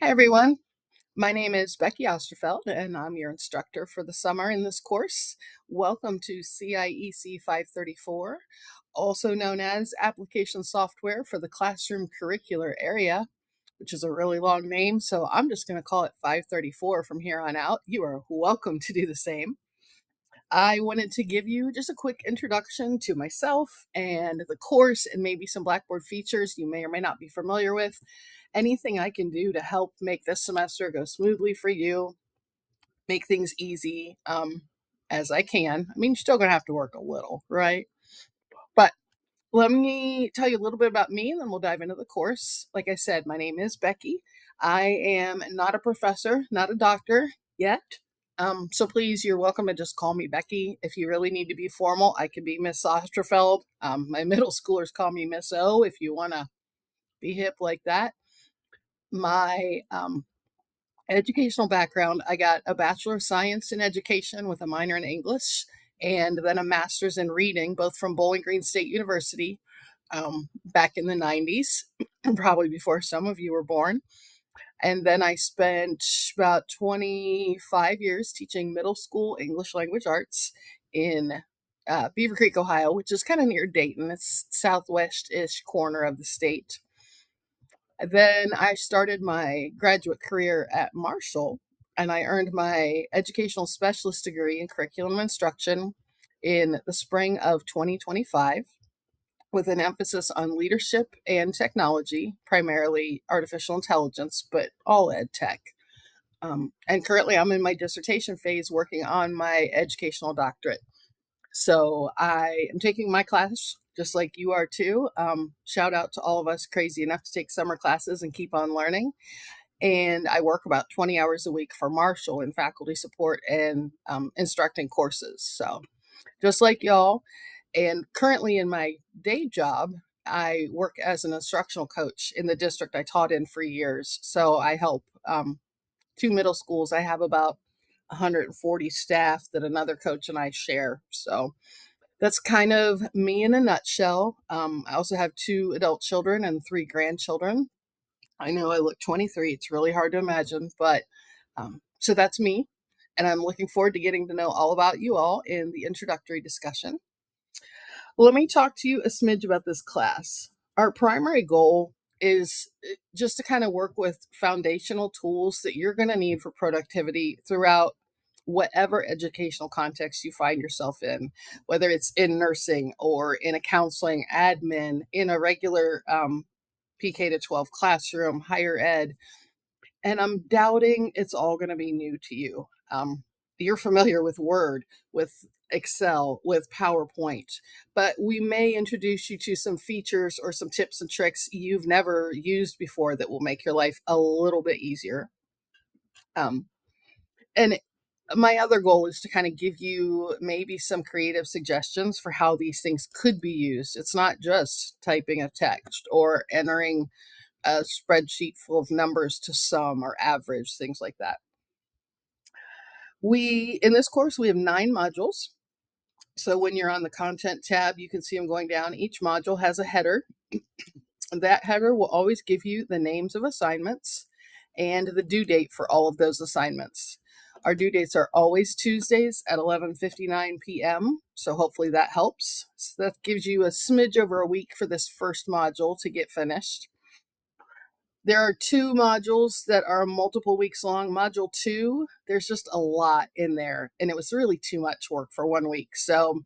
Hi, everyone. My name is Becky Osterfeld, and I'm your instructor for the summer in this course. Welcome to CIEC 534, also known as Application Software for the Classroom Curricular Area, which is a really long name, so I'm just going to call it 534 from here on out. You are welcome to do the same. I wanted to give you just a quick introduction to myself and the course and maybe some Blackboard features you may or may not be familiar with. Anything I can do to help make this semester go smoothly for you, make things easy as I can. I mean, you're still going to have to work a little, right? But let me tell you a little bit about me and then we'll dive into the course. Like I said, my name is Becky. I am not a professor, not a doctor yet. So please, you're welcome to just call me Becky. If you really need to be formal, I can be Miss Osterfeld. My middle schoolers call me Miss O if you want to be hip like that. My educational background, I got a Bachelor of Science in Education with a minor in English and then a master's in reading, both from Bowling Green State University back in the 90s, probably before some of you were born. And then I spent about 25 years teaching middle school English language arts in Beaver Creek, Ohio, which is kind of near Dayton. It's southwest-ish corner of the state. Then I started my graduate career at Marshall, and I earned my educational specialist degree in curriculum instruction in the spring of 2025 with an emphasis on leadership and technology, primarily artificial intelligence, but all ed tech. And currently, I'm in my dissertation phase working on my educational doctorate. So I am taking my class just like you are too. Shout out to all of us crazy enough to take summer classes and keep on learning. And I work about 20 hours a week for Marshall in faculty support and instructing courses. So just like y'all. And currently in my day job, I work as an instructional coach in the district I taught in for years. So I help two middle schools. I have about 140 staff that another coach and I share. So that's kind of me in a nutshell. I also have two adult children and three grandchildren. I know I look 23. It's really hard to imagine, but so that's me. And I'm looking forward to getting to know all about you all in the introductory discussion. Well, let me talk to you a smidge about this class. Our primary goal is just to kind of work with foundational tools that you're going to need for productivity throughout whatever educational context you find yourself in, whether it's in nursing or in a counseling, admin, in a regular PK to 12 classroom, higher ed. And I'm doubting it's all going to be new to you. You're familiar with Word, with Excel, with PowerPoint, but we may introduce you to some features or some tips and tricks you've never used before that will make your life a little bit easier. And my other goal is to kind of give you maybe some creative suggestions for how these things could be used. It's not just typing a text or entering a spreadsheet full of numbers to sum or average, things like that. In this course, we have 9 modules. So when you're on the content tab, you can see them going down. Each module has a header. That header will always give you the names of assignments and the due date for all of those assignments. Our due dates are always Tuesdays at 11:59 p.m. So hopefully that helps. So that gives you a smidge over a week for this first module to get finished. There are 2 modules that are multiple weeks long. Module 2, there's just a lot in there, and it was really too much work for 1 week. So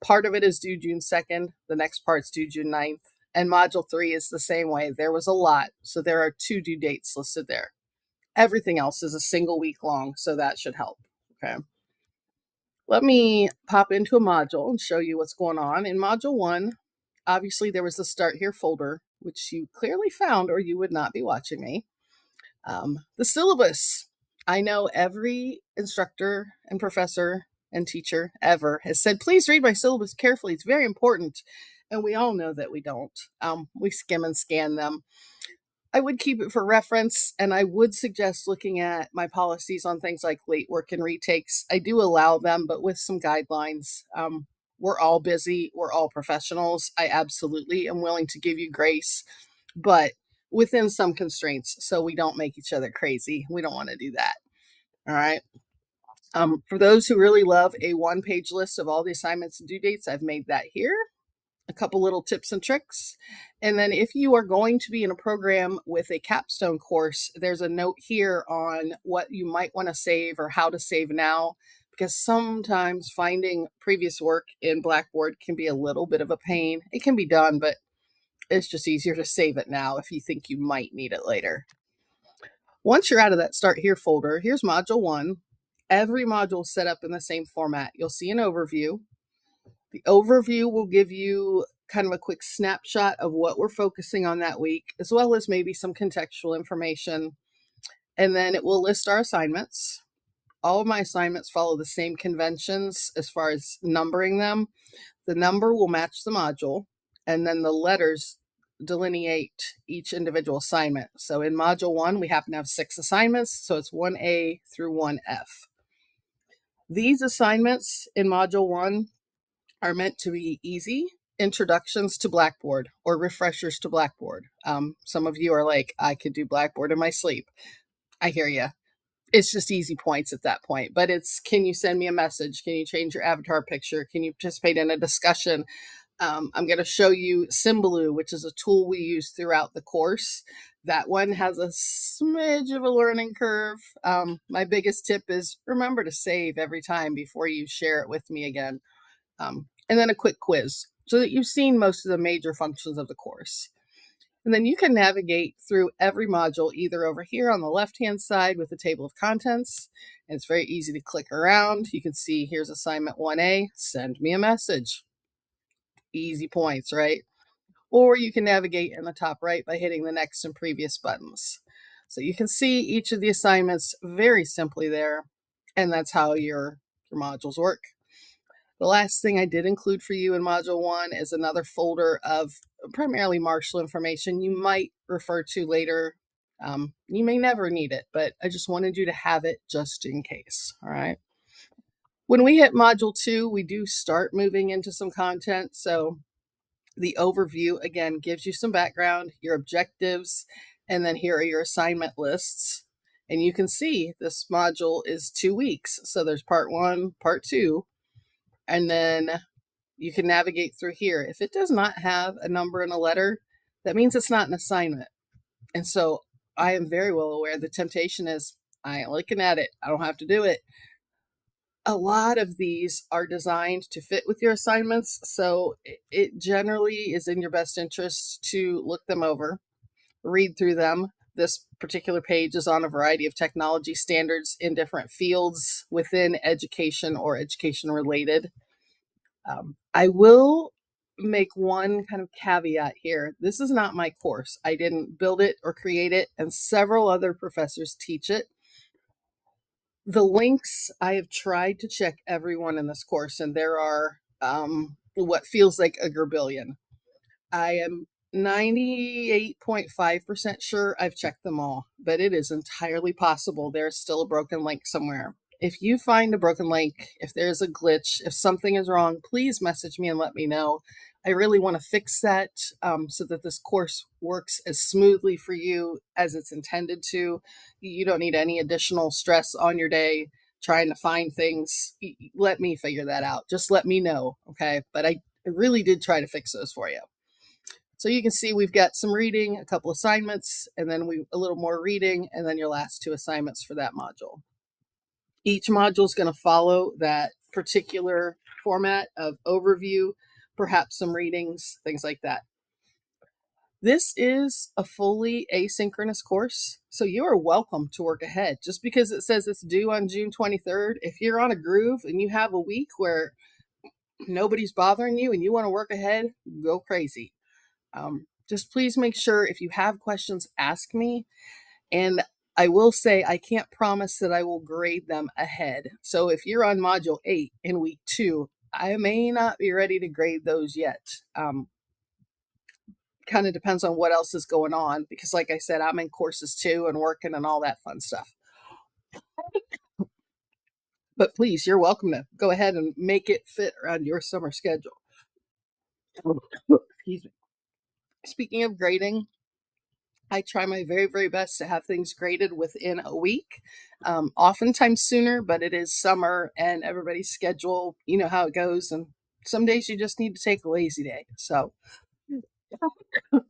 part of it is due June 2nd. The next part's due June 9th. And module 3 is the same way. There was a lot. So there are 2 due dates listed there. Everything else is a single week long, so that should help. Okay. Let me pop into a module and show you what's going on. In module 1, obviously there was the Start Here folder, which you clearly found or you would not be watching me. The syllabus. I know every instructor and professor and teacher ever has said, please read my syllabus carefully. It's very important. And we all know that we don't. We skim and scan them. I would keep it for reference, and I would suggest looking at my policies on things like late work and retakes. I do allow them, but with some guidelines. We're all busy. We're all professionals. I absolutely am willing to give you grace, but within some constraints so we don't make each other crazy. We don't want to do that. All right. For those who really love a one-page list of all the assignments and due dates, I've made that here. A couple little tips and tricks. And then if you are going to be in a program with a capstone course, there's a note here on what you might want to save or how to save now, because sometimes finding previous work in Blackboard can be a little bit of a pain. It can be done, but it's just easier to save it now if you think you might need it later. Once you're out of that Start Here folder, here's Module 1. Every module is set up in the same format. You'll see an overview. The overview will give you kind of a quick snapshot of what we're focusing on that week, as well as maybe some contextual information. And then it will list our assignments. All of my assignments follow the same conventions as far as numbering them. The number will match the module, and then the letters delineate each individual assignment. So in Module 1, we happen to have 6 assignments, so it's 1A through 1F. These assignments in Module 1 are meant to be easy introductions to Blackboard or refreshers to Blackboard. Some of you are like, I could do Blackboard in my sleep. I hear you. It's just easy points at that point, but it's, can you send me a message? Can you change your avatar picture? Can you participate in a discussion? I'm going to show you Symbaloo, which is a tool we use throughout the course. That one has a smidge of a learning curve. My biggest tip is remember to save every time before you share it with me again. And then a quick quiz so that you've seen most of the major functions of the course. And then you can navigate through every module either over here on the left-hand side with the table of contents. And it's very easy to click around. You can see here's assignment 1A, send me a message. Easy points, right? Or you can navigate in the top right by hitting the next and previous buttons. So you can see each of the assignments very simply there. And that's how your modules work. The last thing I did include for you in Module 1 is another folder of primarily Marshall information you might refer to later. You may never need it, but I just wanted you to have it just in case, all right? When we hit Module 2, we do start moving into some content. So the overview, again, gives you some background, your objectives, and then here are your assignment lists. And you can see this module is 2 weeks. So there's part 1, part 2. And then you can navigate through here. If it does not have a number and a letter, that means it's not an assignment. And so I am very well aware the temptation is, I ain't looking at it. I don't have to do it. A lot of these are designed to fit with your assignments. So it generally is in your best interest to look them over, read through them. This particular page is on a variety of technology standards in different fields within education or education related. I will make one kind of caveat here. This is not my course. I didn't build it or create it, and several other professors teach it. The links, I have tried to check everyone in this course, and there are what feels like a gerbillion. I am 98.5% sure I've checked them all, but it is entirely possible there's still a broken link somewhere. If you find a broken link, if there's a glitch, if something is wrong, please message me and let me know. I really want to fix that so that this course works as smoothly for you as it's intended to. You don't need any additional stress on your day trying to find things. Let me figure that out. Just let me know, okay? But I really did try to fix those for you. So you can see we've got some reading, a couple assignments, and then a little more reading, and then your last 2 assignments for that module. Each module is going to follow that particular format of overview, perhaps some readings, things like that. This is a fully asynchronous course, so you are welcome to work ahead. Just because it says it's due on June 23rd, if you're on a groove and you have a week where nobody's bothering you and you want to work ahead, go crazy. Just please make sure if you have questions, ask me. And I will say I can't promise that I will grade them ahead. So if you're on Module 8 in week 2, I may not be ready to grade those yet. Kind of depends on what else is going on, because like I said, I'm in courses too and working and all that fun stuff. But please, you're welcome to go ahead and make it fit around your summer schedule. Excuse me. Speaking of grading, I try my very, very best to have things graded within a week, oftentimes sooner, but it is summer and everybody's schedule, you know how it goes. And some days you just need to take a lazy day. So,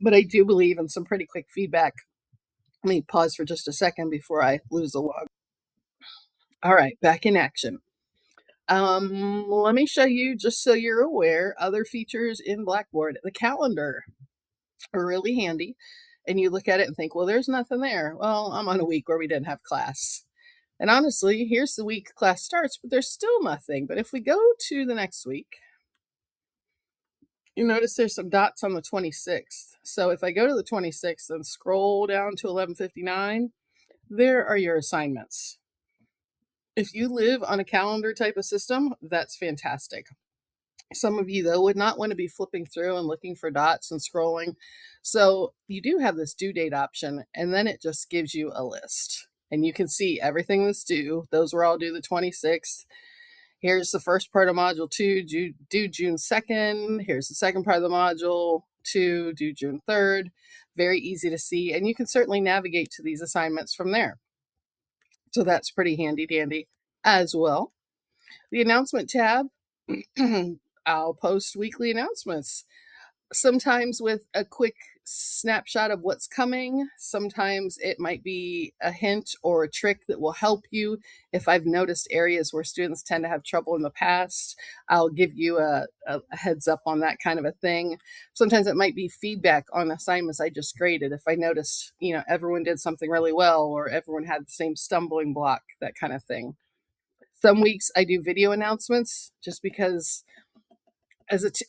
but I do believe in some pretty quick feedback. Let me pause for just a second before I lose the log. All right, back in action. Let me show you, just so you're aware, other features in Blackboard. The calendar are really handy. And you look at it and think, well, there's nothing there. Well, I'm on a week where we didn't have class. And honestly, here's the week class starts, but there's still nothing. But if we go to the next week, you notice there's some dots on the 26th. So if I go to the 26th and scroll down to 11:59, there are your assignments. If you live on a calendar type of system, that's fantastic. Some of you, though, would not want to be flipping through and looking for dots and scrolling. So you do have this due date option, and then it just gives you a list. And you can see everything that's due. Those were all due the 26th. Here's the first part of Module 2, due June 2nd. Here's the second part of the Module 2, due June 3rd. Very easy to see, and you can certainly navigate to these assignments from there. So that's pretty handy dandy as well. The announcement tab, I'll post weekly announcements, sometimes with a quick snapshot of what's coming. Sometimes it might be a hint or a trick that will help you. If I've noticed areas where students tend to have trouble in the past, I'll give you a heads up on that kind of a thing. Sometimes it might be feedback on assignments I just graded. If I notice, everyone did something really well or everyone had the same stumbling block, that kind of thing. Some weeks I do video announcements just because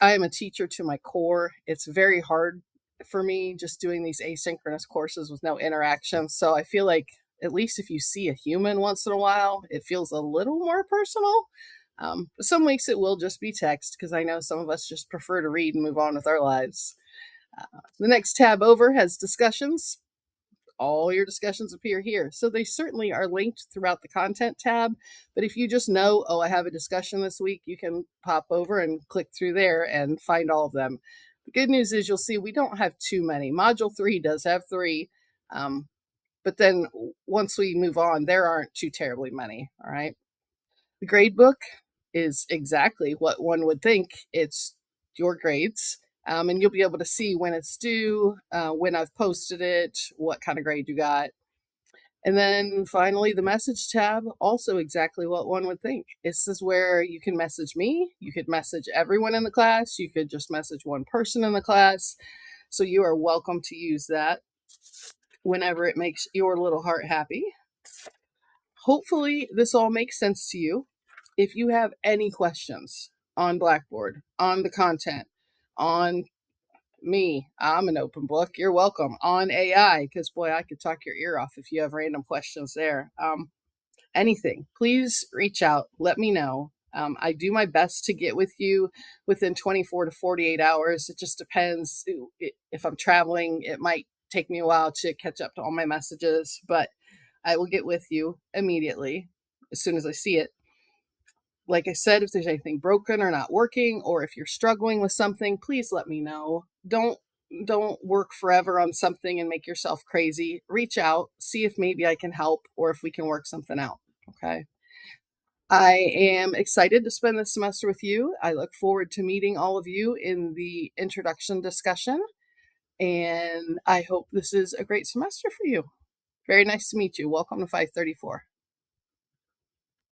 I am a teacher to my core. It's very hard for me just doing these asynchronous courses with no interaction. So I feel like at least if you see a human once in a while, it feels a little more personal. But some weeks it will just be text because I know some of us just prefer to read and move on with our lives. The next tab over has discussions. All your discussions appear here. So they certainly are linked throughout the content tab. But if you just know, oh, I have a discussion this week, you can pop over and click through there and find all of them. The good news is you'll see we don't have too many. Module 3 does have 3. But then once we move on, there aren't too terribly many. All right. The grade book is exactly what one would think. It's your grades. And you'll be able to see when it's due, when I've posted it, what kind of grade you got. And then finally, the message tab, also exactly what one would think. This is where you can message me. You could message everyone in the class. You could just message one person in the class. So you are welcome to use that whenever it makes your little heart happy. Hopefully, this all makes sense to you. If you have any questions on Blackboard, on the content, on me, I'm an open book. You're welcome. On AI, because boy, I could talk your ear off if you have random questions there. Anything, please reach out. Let me know. I do my best to get with you within 24 to 48 hours. It just depends. If I'm traveling, it might take me a while to catch up to all my messages, but I will get with you immediately as soon as I see it. Like I said, if there's anything broken or not working, or if you're struggling with something, please let me know. Don't work forever on something and make yourself crazy. Reach out, see if maybe I can help or if we can work something out. Okay. I am excited to spend this semester with you. I look forward to meeting all of you in the introduction discussion, and I hope this is a great semester for you. Very nice to meet you. Welcome to 534.